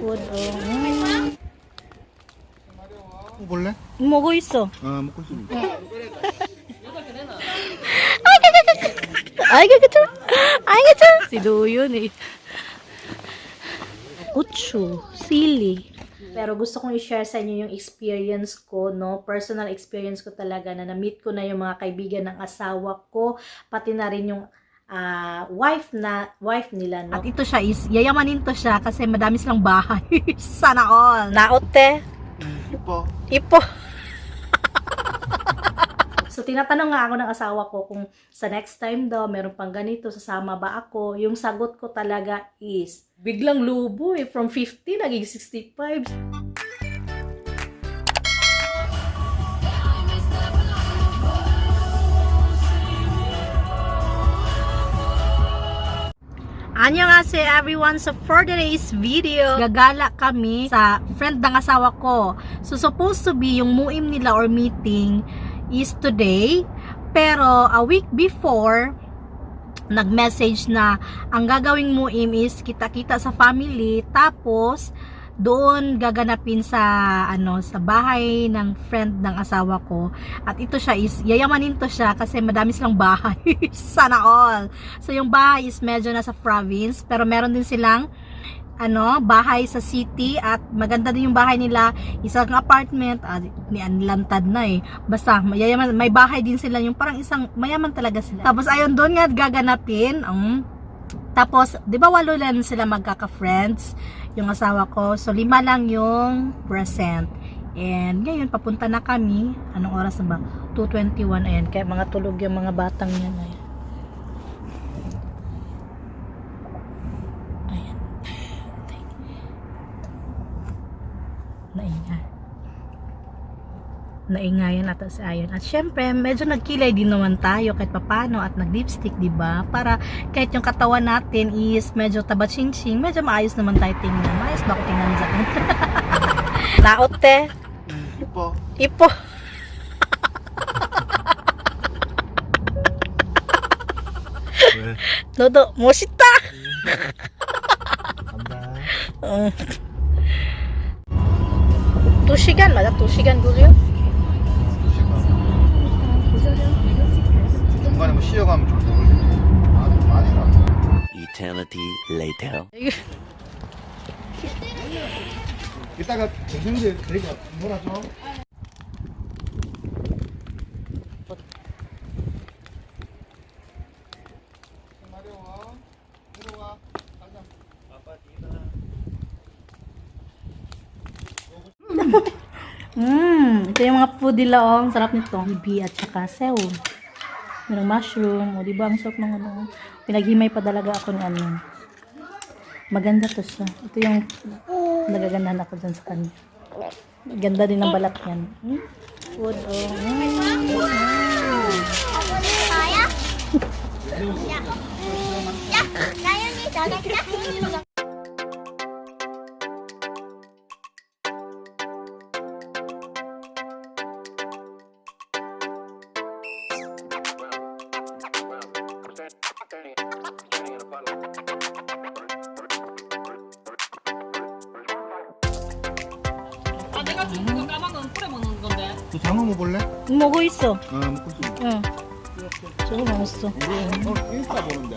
food. 먹을래? 먹고 있어. 아, 먹고 있어. Ay, gagawin. Ay, gagawin. Si Doyon eh. Kutsu, sili. Pero gusto kong i-share sa inyo yung experience ko, no? Personal experience ko talaga na na-meet ko na yung mga kaibigan ng asawa ko, pati na rin yung wife nila, no? At ito siya is, yayamanin to siya kasi madami silang bahay. Sana all. Naote? 이뻐. Ipo. So, tinatanong nga ako ng asawa ko kung sa next time daw, meron pang ganito, sasama ba ako? Yung sagot ko talaga is, biglang lubo eh. From 50, naging 65. Annyeonghaseyo everyone. So for today's video, gagala kami sa friend ng asawa ko. So supposed to be yung muim nila or meeting is today. Pero a week before, nag-message na ang gagawing muim is kita-kita sa family. Tapos doon gaganapin sa sa bahay ng friend ng asawa ko. At ito siya is yayamanin to siya kasi madami silang bahay. Sana all. So yung bahay is medyo nasa province pero meron din silang bahay sa city at maganda din yung bahay nila, isang apartment nilantad na eh. Basta mayayaman, may bahay din sila, yung parang isang mayaman talaga sila. Tapos ayun doon nga gaganapin. Tapos, di ba 8 lang sila magkaka-friends, yung asawa ko. So, 5 lang yung present. And, ngayon, papunta na kami. Anong oras na ba? 2:21. Ayan, kaya mga tulog yung mga batang yan. Ayan. Ayan. Naingayan ata si Ayon. At syempre, medyo nagkilay din naman tayo kahit papano at nag-lipstick, diba? Para kahit yung katawan natin is medyo taba-ching-ching, medyo maayos naman tayo tingnan. Maayos ba ako tingnan dyan? Naote? 이뻐. Ipo. 왜? Nodo, 멋있다! 간다. 2시간 맞아? 2시간 걸려? 중간에 뭐 쉬어가면 좀 많이 가. Eternity later. 이따가 동생들 데리고 놀아줘. 마려워. 들어와. 가자. 아빠 뒤다. Ito yung mga food nila, oh. Ang sarap nito. Bibi at saka sew. Merong mushroom. O, diba? Ang sarap ng Pinaghimay pa talaga ako ng Maganda to siya. Ito yung nagagandahan ako dyan sa kanya. Ganda din ng balat yan. Food, oh. Kaya? Ya, kaya ni dagat. 내가 준 거 까만 건 뿌려 먹는 건데. 너 장어 먹을래? 먹고 있어. 아, 먹고 있어. 응. 저거 맛있어. 오늘 인스타 보는데.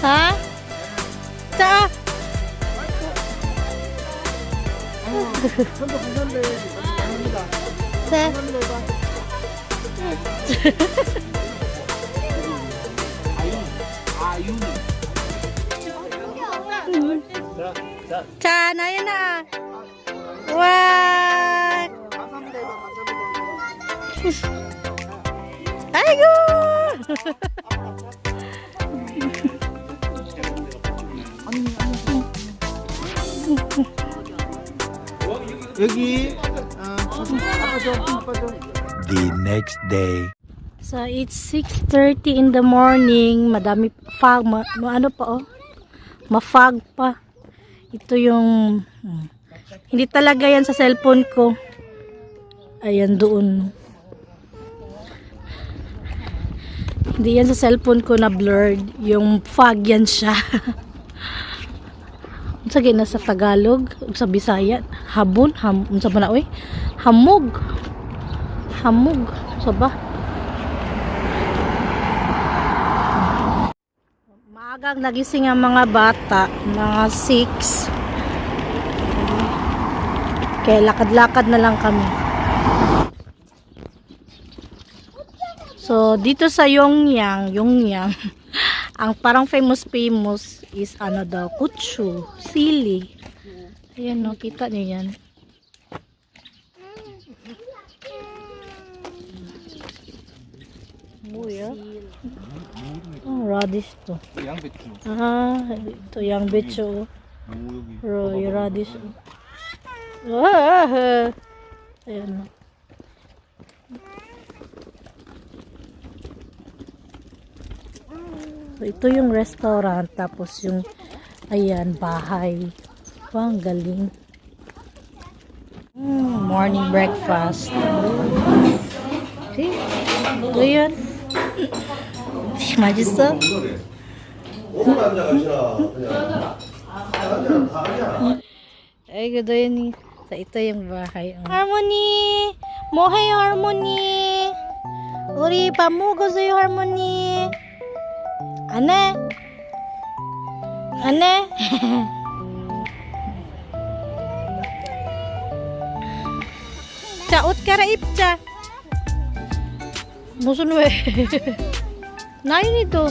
Ha? 자. 네. 자, 나연아. 아이고. 여기 아빠 줘. The next day. So it's 6:30 in the morning. Madami fog, ano pa oh? Ma-fog pa. Ito yung hindi talaga yan sa cellphone ko. Ayan doon. Hindi yan sa cellphone ko na blurred. Yung fog yan siya. Sige na sa Tagalog, sa Bisaya, habon, unsa ba na oy? Hamog. Hamog, sa ba? Maagang nagising ang mga bata, mga 6. Kaya lakad-lakad na lang kami. So, dito sa Yongyang, ang parang famous is ano daw, kutsu, sili. Ayan no, kita niyo yan. Buya. Oh, radish to. 양배추. Ito yung becho. 오 여기. Radish. Ah, ayan no. So, ito yung restaurant, tapos yung, ayan, bahay. Wow, ang galing. Morning breakfast. See? Ito yun. 맛있어? Ay, gado yun. So, ito yung bahay. Harmony! Mohay Harmony! 우리 밥 먹었어요, Harmony! 안해? 안해? 자, 옷 갈아입자. 무슨 왜? 나윤이도.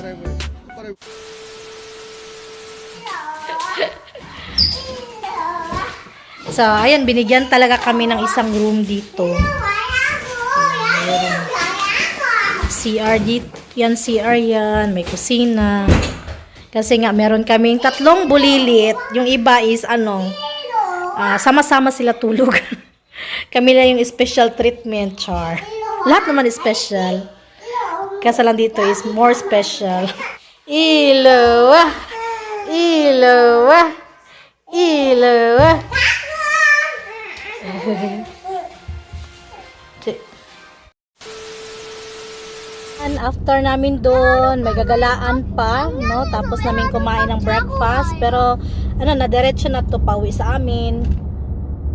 So, ayan, binigyan talaga kami ng isang room dito. Ayan, CR dito. Yan, CR yan. May kusina. Kasi nga, meron kaming 3 bulilit. Yung iba is, sama-sama sila tulog. Kami lang yung special treatment, char. Lahat naman is special. Kasi lang dito is more special. Ilawa! Ilawa! Ilawa! And after namin doon, may gagalaan pa, no? Tapos namin kumain ng breakfast. Pero, na-diretso na to pauwi sa amin.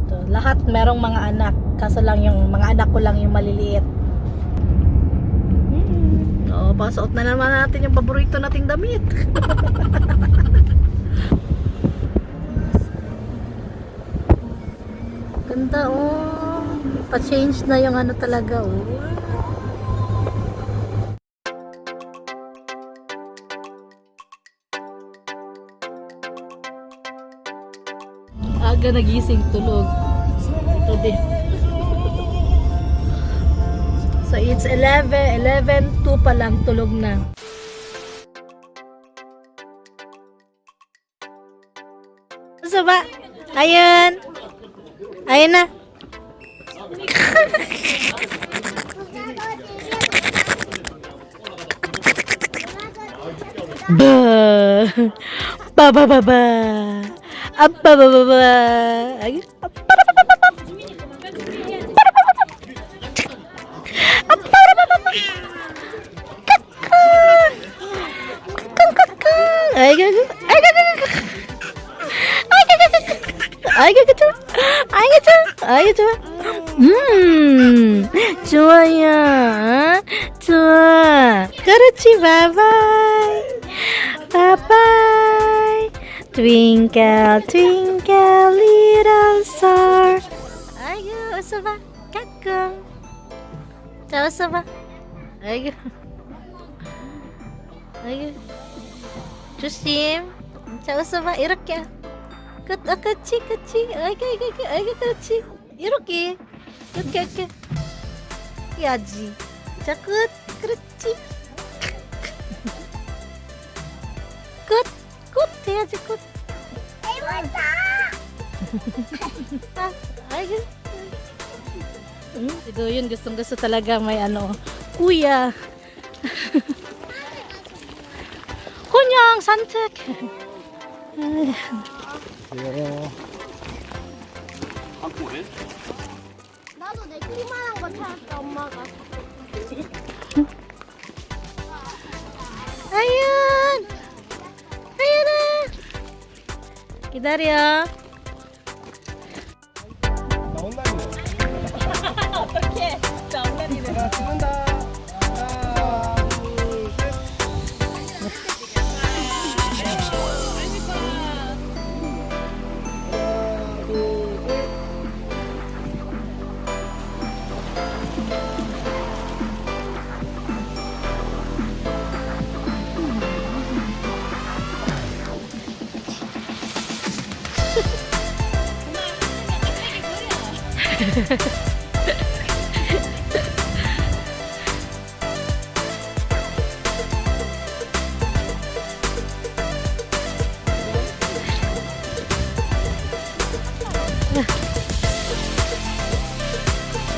To, lahat merong mga anak. Kaso lang yung mga anak ko lang yung maliliit. Pasuot na naman natin yung paborito nating damit. Ganda, oh. Pa-change na yung talaga, oh. Aga nagising, tulog. Ito din. So it's 11:02 pa lang, tulog na. Gusto ba? Ayun. Ayun na. Ba. Ba. Abba ba. Ayun. 좋아요. 좋아. 그렇지, 바이바이. 바이바이. Twinkle, twinkle, little star. 아이고, 어서 봐. 까꿍. 자, 어서 봐. 아이고. 아이고. 조심. 자, 어서 봐. 이렇게. 그치. 아이고, 그렇지. 이렇게. 이렇게. 해야지. 자, 끝. 그렇지. 끝. 끝 해야지, 끝. Ah, ay, ito yun, gustong gusto talaga may ano, kuya. 그냥 산책. 나도 내 키만한 거 찾았어, 엄마가. 아윤! 아윤아! 기다려. 어떡해. 자, 엄마님. 자, 찍는다. 하나, 둘, 셋. 하나, 둘, 셋.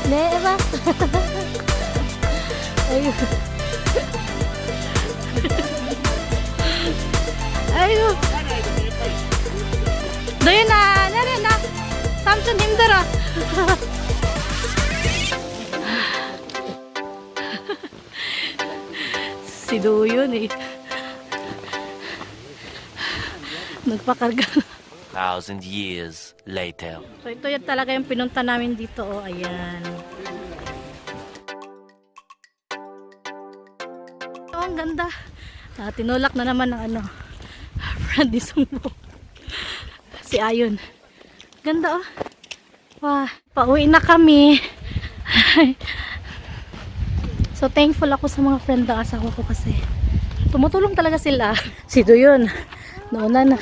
네, 해봐. 아이고. 아이고. 너희나, 내려놔. 삼촌 힘들어. Si Doyon eh. Nagpakarga. 1,000 years later. So ito yan talaga yung pinunta namin dito. Oh, ayan. Oh, ang ganda. Tinulak na naman ng ano. Friend ni Sungbo. Si Ayun. Ganda oh. Wah, pauwi na kami. So thankful ako sa mga friend ng asawa ko kasi tumutulong talaga sila. Si Doyon. Nauna na.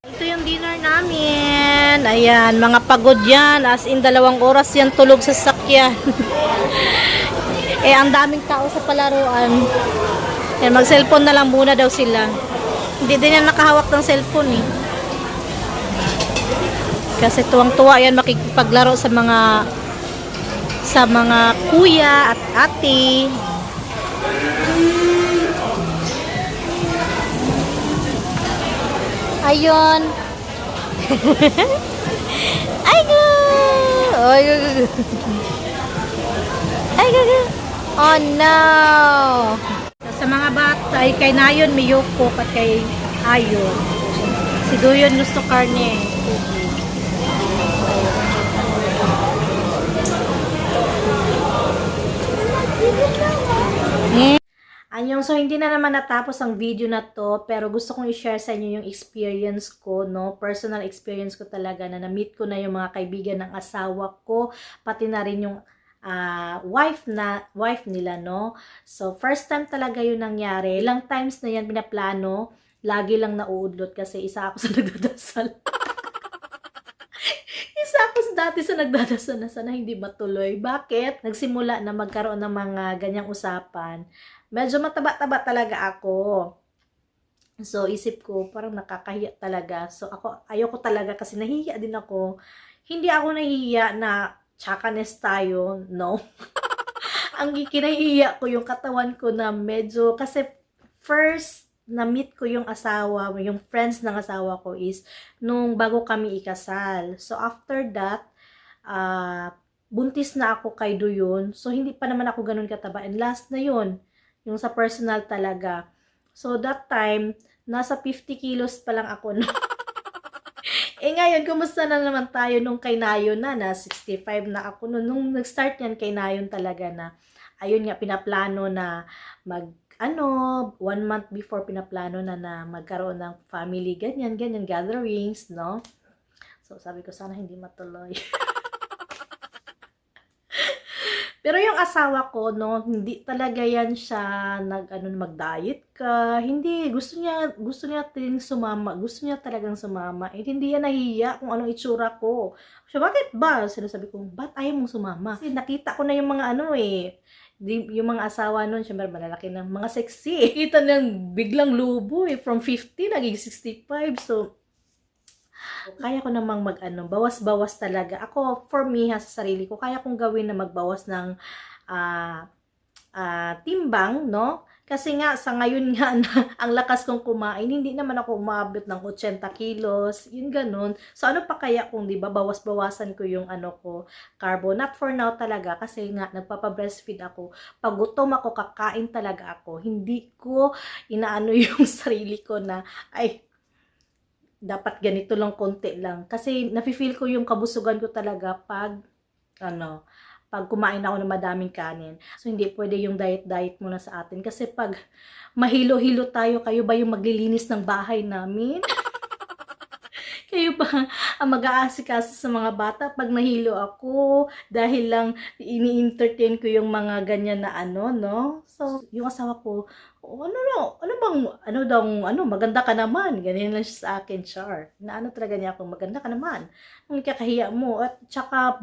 Ito yung dinner namin. Ayan, mga pagod yan. As in, 2 oras yan tulog sa sakyan. Ang daming tao sa palaruan. Yan, mag-cellphone na lang muna daw sila. Hindi din yan nakahawak ng cellphone eh. Kasi tuwang-tuwa yan makikipaglaro sa mga kuya at ate. Ayun. Aygo! Aygo! Aygo! Oh no! Sa mga bata ay kay Nayon, Miyoko at kay Ayon. Si Doyon gusto karne. Anyong, so hindi na naman natapos ang video na to, pero gusto kong i-share sa inyo yung experience ko, no? Personal experience ko talaga na na-meet ko na yung mga kaibigan ng asawa ko, pati na rin yung wife nila, no? So first time talaga yun nangyari. Ilang times na yan pinaplano, lagi lang nauudlot kasi isa ako sa nagdadasal. Isa ako dati sa nagdadasal na sana hindi matuloy. Bakit? Nagsimula na magkaroon ng mga ganyang usapan. Medyo mataba-taba talaga ako. So, isip ko, parang nakakahiya talaga. So, ayoko talaga kasi nahihiya din ako. Hindi ako nahihiya na tsakanes tayo. No. Ang kinahihiya ko yung katawan ko na medyo, kasi first na-meet ko yung asawa, yung friends ng asawa ko is nung bago kami ikasal. So, after that, buntis na ako kay Doyon. So, hindi pa naman ako ganun kataba. And last na yun. Yung sa personal talaga. So, that time, nasa 50 kilos pa lang ako. No? Ngayon, kumusta na naman tayo nung kay Nayon na 65 na ako. Nung nag-start yan kay Nayon talaga na, ayun nga, pinaplano na 1 month before pinaplano na magkaroon ng family, ganyan, gatherings, no? So, sabi ko, sana hindi matuloy. Pero yung asawa ko, no, hindi talaga yan siya mag-diet ka. Hindi, gusto niya ting sumama. Gusto niya talagang sumama. Eh, hindi yan nahihiya kung anong itsura ko. So, bakit ba? Sinasabi ko, ba't ayaw mong sumama? Kasi nakita ko na yung mga yung mga asawa nun, syempre malalaki na, mga sexy. Kita nang biglang lubo from 50 naging 65. So, kaya ko namang bawas-bawas talaga. Ako, for me, sa sarili ko, kaya kong gawin na magbawas ng timbang, no? Kasi nga, sa ngayon nga, ang lakas kong kumain, hindi naman ako umabot ng 80 kilos, yun ganun. So, ano pa kaya kung, di ba, bawas-bawasan ko yung carbo. Not for now talaga, kasi nga, nagpapa-breastfeed ako. Pag gutom ako, kakain talaga ako. Hindi ko inaano yung sarili ko na, ay, dapat ganito lang, konti lang. Kasi nafe-feel ko yung kabusugan ko talaga pag kumain ako ng madaming kanin. So, hindi pwede yung diet muna sa atin. Kasi pag mahilo-hilo tayo, kayo ba yung maglilinis ng bahay namin? Kayo ba ang mag-aasikaso sa mga bata pag nahilo ako dahil lang ini-entertain ko yung mga ganyan na no? So, yung asawa ko, maganda ka naman. Ganyan lang siya sa akin, Char. Talaga niya ako, maganda ka naman. Ang kakahiya mo. At tsaka,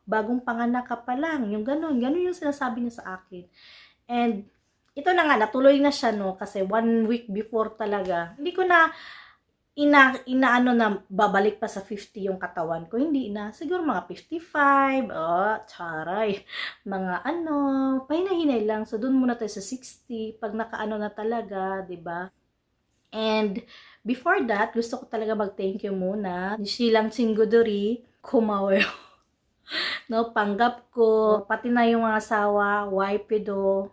bagong panganak ka pa lang. Yung ganun yung sinasabi niya sa akin. And, ito na nga, natuloy na siya, no? Kasi 1 week before talaga, hindi ko na inaano na babalik pa sa 50 yung katawan ko. Hindi na. Siguro mga 55. Charay. Mga pahinay-hinay lang. So, dun muna tayo sa 60. Pag nakaano na talaga, 'di ba? And, before that, gusto ko talaga mag-thank you muna. Silang Singgodori, kumawe. No, panggap ko. Pati na yung mga asawa, wife do,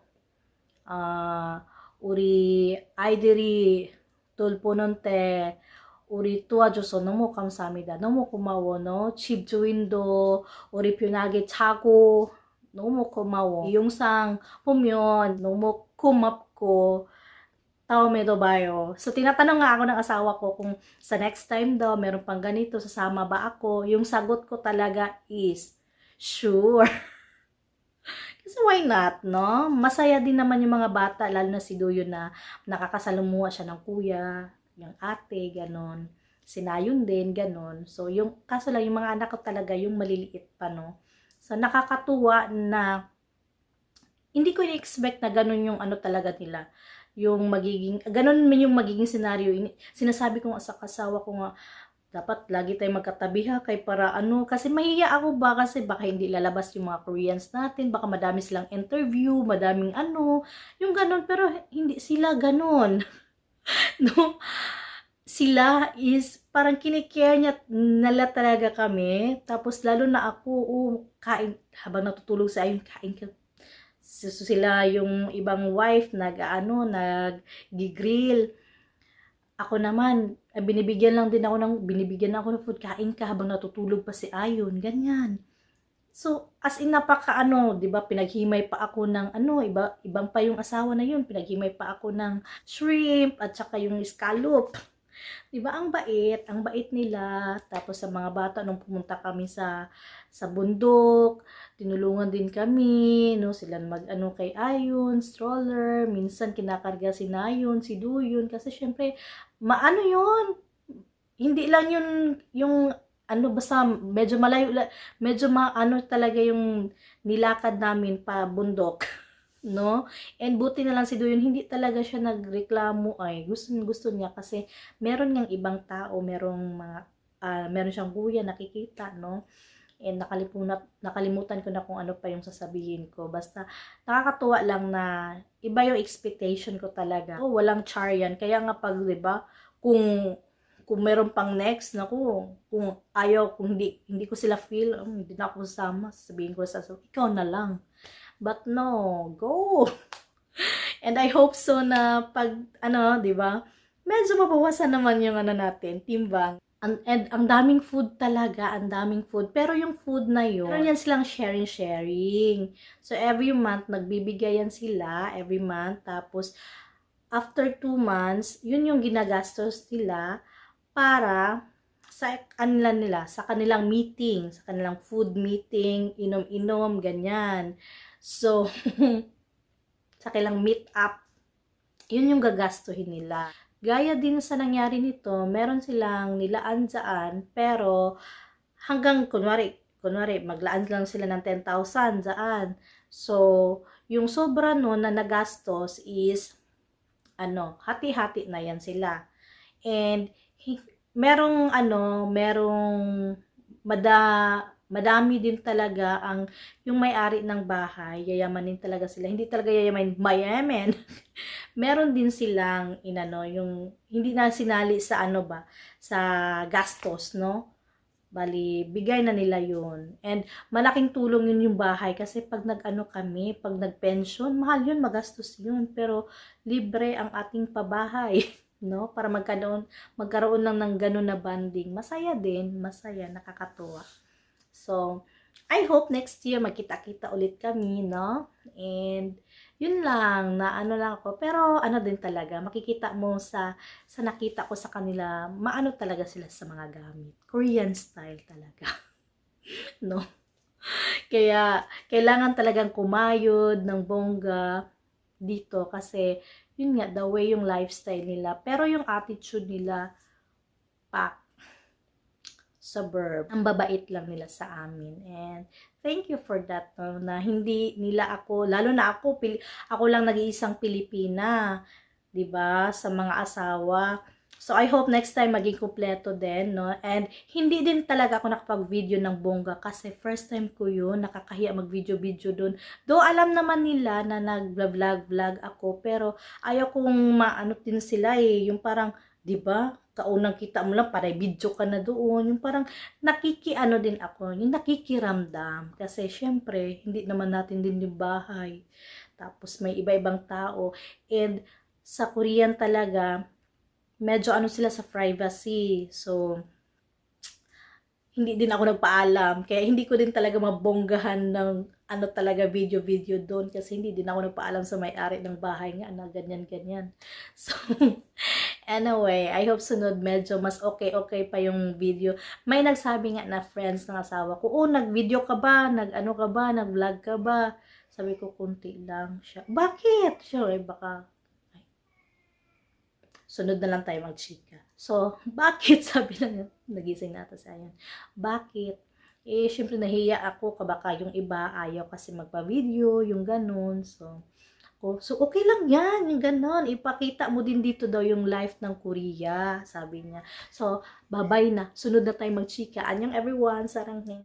uri, aideri, tulpunonte, 우리 도와줘서 너무 감사합니다. 너무 고마워. 너 집 주인도 우리 편하게 자고 너무 고마워. 이 영상 보면 너무 고맙고 다음에도 봐요. So, tinatanong nga ako ng asawa ko kung sa next time daw meron pang ganito, sasama ba ako? Yung sagot ko talaga is, sure. Kasi why not, no? Masaya din naman yung mga bata, lalo na si Duyo na nakakasalumuha siya ng kuya, yung ate, ganon. Sinayon din, ganon. So, kaso lang, yung mga anak ko talaga, yung maliliit pa, no? So, nakakatuwa na, hindi ko i-expect na ganon yung talaga nila. Yung ganon yung magiging scenario. Sinasabi ko nga sa kasawa ko nga, dapat lagi tayong magkatabi ha, kay para kasi mahiya ako ba, kasi baka hindi lalabas yung mga Koreans natin, baka madami silang interview, madaming yung ganon, pero hindi sila ganon. No, sila is parang kinikare nila talaga kami. Tapos lalo na ako, kain habang natutulog sa ayun, kain ka. So, sila yung ibang wife nag-grill. Ako naman, binibigyan ako ng food, kain ka habang natutulog pa si Ayon, ganyan. So, as in di ba, pinaghimay pa ako ng ibang pa yung asawa na yun, pinaghimay pa ako ng shrimp at saka yung scallop. Di ba, ang bait nila. Tapos sa mga bata, nung pumunta kami sa bundok, tinulungan din kami, no, sila kay Ayon, stroller, minsan kinakarga si Nayon, si Duyon, kasi syempre, yun, hindi lang yung basta medyo malayo, medyo talaga yung nilakad namin pa bundok, no? And buti na lang si Duyon, hindi talaga siya nagreklamo, gusto niya kasi meron niyang ibang tao, meron siyang kuya nakikita, no? And nakalimutan ko na kung ano pa yung sasabihin ko. Basta nakakatuwa lang na iba yung expectation ko talaga. Walang char yan. Kaya nga pag, 'di ba, kung meron pang next, kung ayaw, kung hindi ko sila feel, hindi na ako sama, sabihin ko ikaw na lang. But no, go! And I hope so na pag, di ba, medyo mabawasan naman yung natin, timbang. And ang daming food talaga, ang daming food. Pero yung food na yun, meron yan silang sharing. So, every month, nagbibigayan sila, every month. Tapos, after 2 months, yun yung ginagastos nila para sa kanilang meeting, sa kanilang food meeting, inom-inom, ganyan. So, sa kanilang meet up, yun yung gagastuhin nila. Gaya din sa nangyari nito, meron silang nilaan dyan, pero hanggang, kunwari, maglaan lang sila ng 10,000 dyan. So, yung sobra no na nagastos is, hati-hati na yan sila. And, merong madami din talaga yung may-ari ng bahay, yayamanin talaga sila. Hindi talaga mayaman. Meron din silang yung hindi na sinali sa sa gastos, no? Bali, bigay na nila yun. And malaking tulong yun yung bahay kasi pag pag nag-pension, mahal yun, magastos yun. Pero libre ang ating pabahay. No? Para magkaroon lang ng ganun na banding. Masaya din, nakakatuwa. So, I hope next year magkita-kita ulit kami, no? And yun lang, lang ako. Pero din talaga, makikita mo sa nakita ko sa kanila, talaga sila sa mga gamit. Korean style talaga. No? Kaya, kailangan talagang kumayod ng bongga dito kasi yun nga, the way yung lifestyle nila. Pero yung attitude nila, suburb. Ang babait lang nila sa amin. And thank you for that, no, na hindi nila ako, lalo na ako lang nag-iisang Pilipina, 'di ba, sa mga asawa. So, I hope next time maging kumpleto din, no? And hindi din talaga ako nakapag-video ng bongga kasi first time ko yun, nakakahiya mag-video doon. Though alam naman nila na nag-vlog ako, pero ayaw kong din sila yung parang, 'di ba? Kaunang kita mo lang, para video ka na doon. Yung parang din ako, yung nakikiramdam. Kasi syempre, hindi naman natin din yung bahay. Tapos may iba-ibang tao. And sa Korean talaga, medyo sila sa privacy. So, hindi din ako nagpaalam. Kaya hindi ko din talaga mabonggahan ng talaga video doon. Kasi hindi din ako nagpaalam sa may-ari ng bahay nga na ganyan. So, anyway, I hope sunod medyo mas okay pa yung video. May nagsabi nga na friends ng asawa ko, nag-video ka ba? Nag-vlog ka ba? Sabi ko, kunti lang siya. Bakit? Siya, baka sunod na lang tayo mag-chika. So, bakit? Sabi lang, nagising natin sa ayan. Bakit? Syempre nahiya ako, baka yung iba ayaw kasi magpa-video, yung ganun. So, okay lang yan, yung ganun. Ipakita mo din dito daw yung life ng Korea, sabi niya. So, bye-bye na. Sunod na tayo mag-chika. Anyong everyone, sarang